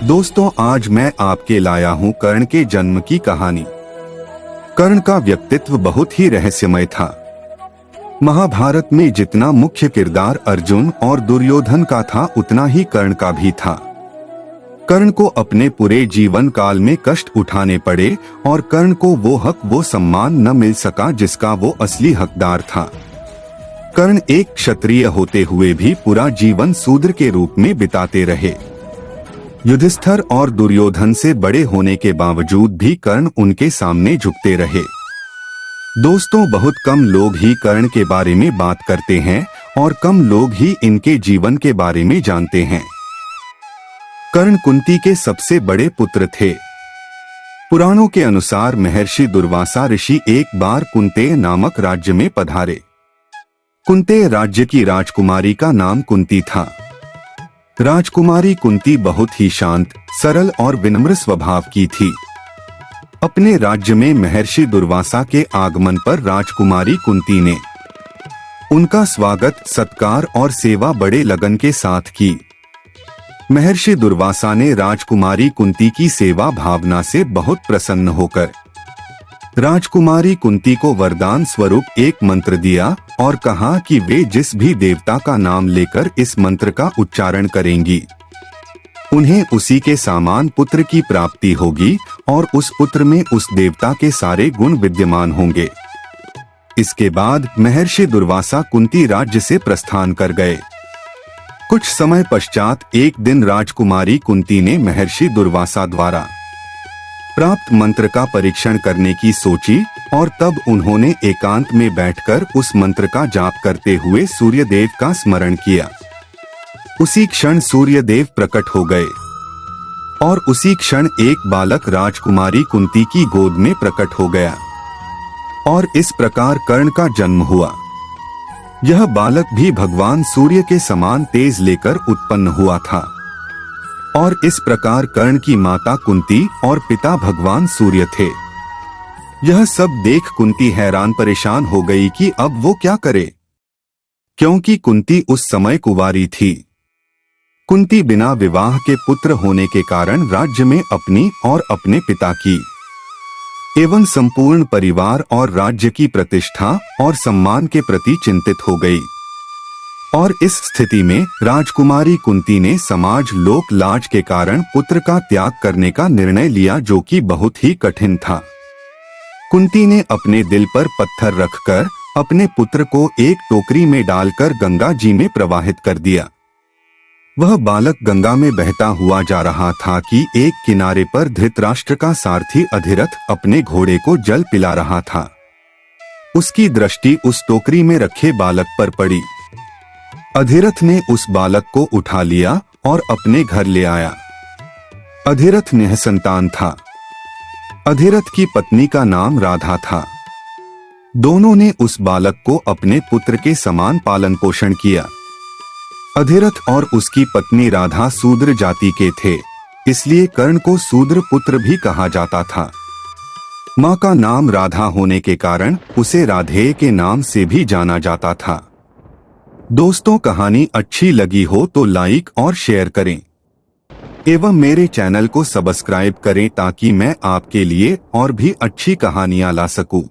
दोस्तों, आज मैं आपके लाया हूँ कर्ण के जन्म की कहानी। कर्ण का व्यक्तित्व बहुत ही रहस्यमय था। महाभारत में जितना मुख्य किरदार अर्जुन और दुर्योधन का था, उतना ही कर्ण का भी था। कर्ण को अपने पूरे जीवन काल में कष्ट उठाने पड़े और कर्ण को वो हक, वो सम्मान न मिल सका जिसका वो असली हकदार था। कर्ण एक क्षत्रिय होते हुए भी पूरा जीवन शूद्र के रूप में बिताते रहे। युधिष्ठिर और दुर्योधन से बड़े होने के बावजूद भी कर्ण उनके सामने झुकते रहे। दोस्तों, बहुत कम लोग ही कर्ण के बारे में बात करते हैं और कम लोग ही इनके जीवन के बारे में जानते हैं। कर्ण कुंती के सबसे बड़े पुत्र थे। पुराणों के अनुसार महर्षि दुर्वासा ऋषि एक बार कुंतेय नामक राज्य में पधारे। कुंतेय राज्य की राजकुमारी का नाम कुंती था। राजकुमारी कुंती बहुत ही शांत, सरल और विनम्र स्वभाव की थी। अपने राज्य में महर्षि दुर्वासा के आगमन पर राजकुमारी कुंती ने उनका स्वागत, सत्कार और सेवा बड़े लगन के साथ की। महर्षि दुर्वासा ने राजकुमारी कुंती की सेवा भावना से बहुत प्रसन्न होकर राजकुमारी कुंती को वरदान स्वरूप एक मंत्र दिया और कहा कि वे जिस भी देवता का नाम लेकर इस मंत्र का उच्चारण करेंगी, उन्हें उसी के समान पुत्र की प्राप्ति होगी और उस पुत्र में उस देवता के सारे गुण विद्यमान होंगे। इसके बाद महर्षि दुर्वासा कुंती राज्य से प्रस्थान कर गए। कुछ समय पश्चात एक दिन राजकुमारी कुंती ने महर्षि दुर्वासा द्वारा प्राप्त मंत्र का परीक्षण करने की सोची और तब उन्होंने एकांत में बैठकर उस मंत्र का जाप करते हुए सूर्यदेव का स्मरण किया। उसी क्षण सूर्यदेव प्रकट हो गए और उसी क्षण एक बालक राजकुमारी कुंती की गोद में प्रकट हो गया और इस प्रकार कर्ण का जन्म हुआ। यह बालक भी भगवान सूर्य के समान तेज लेकर उत्पन्न हुआ था और इस प्रकार कर्ण की माता कुंती और पिता भगवान सूर्य थे। यह सब देख कुंती हैरान परेशान हो गई कि अब वो क्या करे, क्योंकि कुंती उस समय कुंवारी थी। कुंती बिना विवाह के पुत्र होने के कारण राज्य में अपनी और अपने पिता की एवं संपूर्ण परिवार और राज्य की प्रतिष्ठा और सम्मान के प्रति चिंतित हो गई। और इस स्थिति में राजकुमारी कुंती ने समाज लोक लाज के कारण पुत्र का त्याग करने का निर्णय लिया, जो कि बहुत ही कठिन था। कुंती ने अपने दिल पर पत्थर रखकर अपने पुत्र को एक टोकरी में डालकर गंगा जी में प्रवाहित कर दिया। वह बालक गंगा में बहता हुआ जा रहा था कि एक किनारे पर धृतराष्ट्र का सारथी अधिरथ अपने घोड़े को जल पिला रहा था। उसकी दृष्टि उस टोकरी में रखे बालक पर पड़ी। अधिरथ ने उस बालक को उठा लिया और अपने घर ले आया। अधिरथ निःसंतान था। अधिरथ की पत्नी का नाम राधा था। दोनों ने उस बालक को अपने पुत्र के समान पालन पोषण किया। अधिरथ और उसकी पत्नी राधा शूद्र जाति के थे, इसलिए कर्ण को शूद्र पुत्र भी कहा जाता था। मां का नाम राधा होने के कारण उसे राधेय के नाम से भी जाना जाता था। दोस्तों, कहानी अच्छी लगी हो तो लाइक और शेयर करें एवं मेरे चैनल को सब्सक्राइब करें ताकि मैं आपके लिए और भी अच्छी कहानियां ला सकूं।